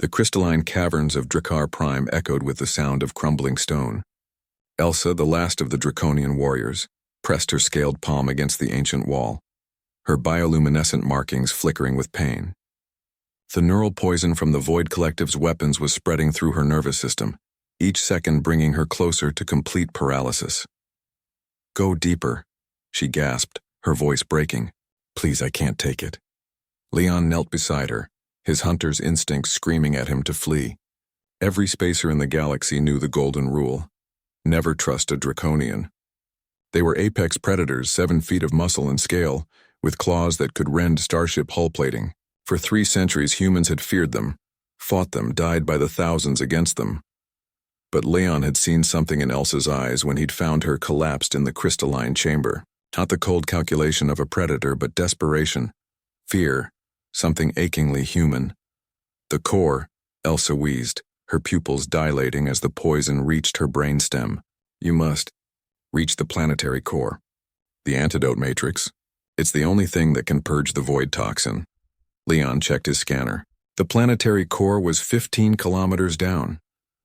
The crystalline caverns of Drakkar Prime echoed with the sound of crumbling stone. Elsa, the last of the draconian warriors, pressed her scaled palm against the ancient wall, her bioluminescent markings flickering with pain. The neural poison from the Void Collective's weapons was spreading through her nervous system, each second bringing her closer to complete paralysis. "Go deeper," she gasped, her voice breaking. "Please, I can't take it." Leon knelt beside her, his hunter's instincts screaming at him to flee. Every spacer in the galaxy knew the golden rule: never trust a draconian. They were apex predators, 7 feet of muscle and scale, with claws that could rend starship hull plating. For 3 centuries humans had feared them, fought them, died by the thousands against them. But Leon had seen something in Elsa's eyes when he'd found her collapsed in the crystalline chamber. Not the cold calculation of a predator, but desperation, fear, something achingly human. "The core," Elsa wheezed, her pupils dilating as the poison reached her brainstem. "You must reach the planetary core. The antidote matrix. It's the only thing that can purge the void toxin." Leon checked his scanner. The planetary core was 15 kilometers down,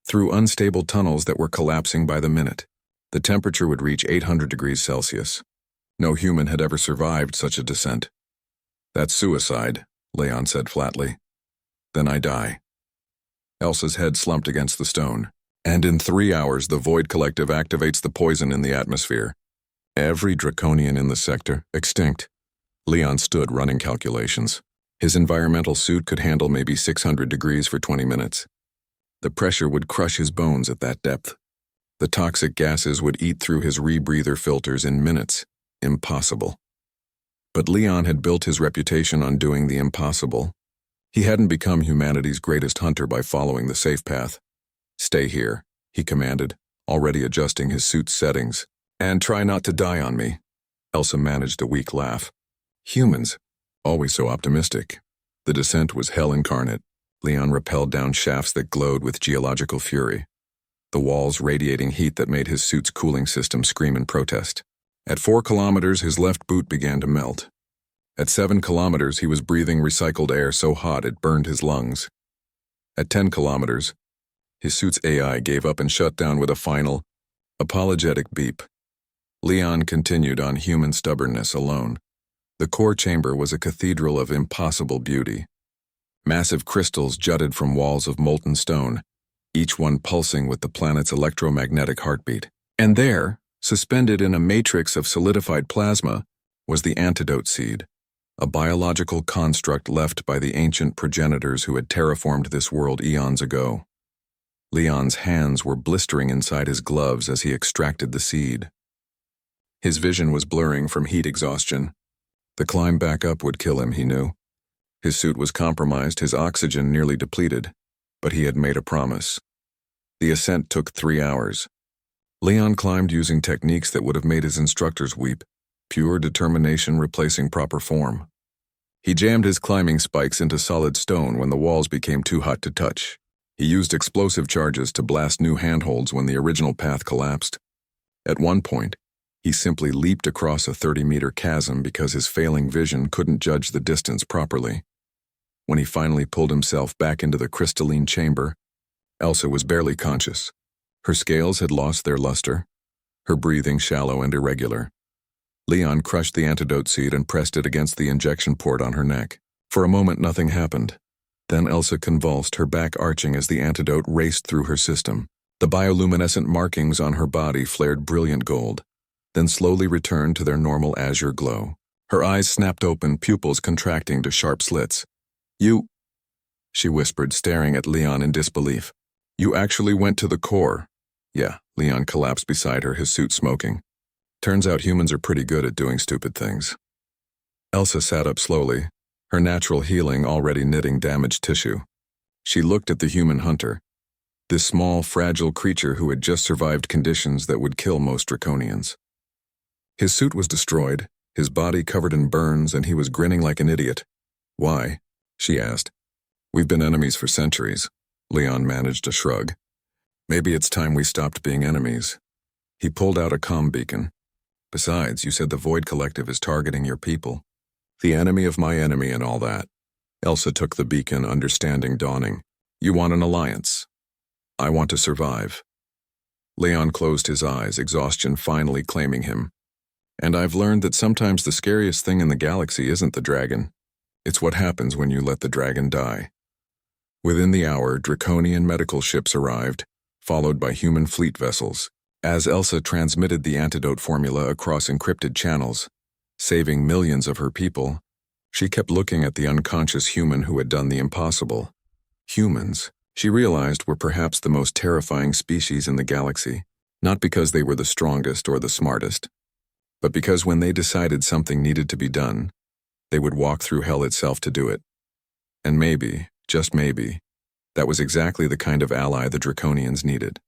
through unstable tunnels that were collapsing by the minute. The temperature would reach 800 degrees Celsius. No human had ever survived such a descent. "That's suicide," Leon said flatly. "Then I die." Elsa's head slumped against the stone. "And in 3 hours, the Void Collective activates the poison in the atmosphere. Every draconian in the sector, extinct." Leon stood running calculations. His environmental suit could handle maybe 600 degrees for 20 minutes. The pressure would crush his bones at that depth. The toxic gases would eat through his rebreather filters in minutes. Impossible. But Leon had built his reputation on doing the impossible. He hadn't become humanity's greatest hunter by following the safe path. "Stay here," he commanded, already adjusting his suit's settings. "And try not to die on me." Elsa managed a weak laugh. Humans, always so optimistic. The descent was hell incarnate. Leon rappelled down shafts that glowed with geological fury, the walls radiating heat that made his suit's cooling system scream in protest. At 4 kilometers, his left boot began to melt. At 7 kilometers, he was breathing recycled air so hot it burned his lungs. At 10 kilometers, his suit's AI gave up and shut down with a final, apologetic beep. Leon continued on human stubbornness alone. The core chamber was a cathedral of impossible beauty. Massive crystals jutted from walls of molten stone, each one pulsing with the planet's electromagnetic heartbeat. And there, suspended in a matrix of solidified plasma, was the antidote seed, a biological construct left by the ancient progenitors who had terraformed this world eons ago. Leon's hands were blistering inside his gloves as he extracted the seed. His vision was blurring from heat exhaustion. The climb back up would kill him, he knew. His suit was compromised, his oxygen nearly depleted, but he had made a promise. The ascent took 3 hours. Leon climbed using techniques that would have made his instructors weep, pure determination replacing proper form. He jammed his climbing spikes into solid stone when the walls became too hot to touch. He used explosive charges to blast new handholds when the original path collapsed. At one point, he simply leaped across a 30-meter chasm because his failing vision couldn't judge the distance properly. When he finally pulled himself back into the crystalline chamber, Elsa was barely conscious. Her scales had lost their luster, her breathing shallow and irregular. Leon crushed the antidote seed and pressed it against the injection port on her neck. For a moment, nothing happened. Then Elsa convulsed, her back arching as the antidote raced through her system. The bioluminescent markings on her body flared brilliant gold, then slowly returned to their normal azure glow. Her eyes snapped open, pupils contracting to sharp slits. "You," she whispered, staring at Leon in disbelief. "You actually went to the core." "Yeah," Leon collapsed beside her, his suit smoking. "Turns out humans are pretty good at doing stupid things." Elsa sat up slowly, her natural healing already knitting damaged tissue. She looked at the human hunter, this small, fragile creature who had just survived conditions that would kill most draconians. His suit was destroyed, his body covered in burns, and he was grinning like an idiot. "Why?" she asked. "We've been enemies for centuries." Leon managed a shrug. "Maybe it's time we stopped being enemies." He pulled out a comm beacon. "Besides, you said the Void Collective is targeting your people. The enemy of my enemy and all that." Elsa took the beacon, understanding dawning. You want an alliance. I want to survive. Leon closed his eyes, exhaustion finally claiming him. And I've learned that sometimes the scariest thing in the galaxy isn't the dragon. It's what happens when you let the dragon die. Within the hour, Draconian medical ships arrived, followed by human fleet vessels. As Elsa transmitted the antidote formula across encrypted channels, saving millions of her people, she kept looking at the unconscious human who had done the impossible. Humans, she realized, were perhaps the most terrifying species in the galaxy, not because they were the strongest or the smartest, but because when they decided something needed to be done, they would walk through hell itself to do it. And maybe, just maybe, that was exactly the kind of ally the Draconians needed.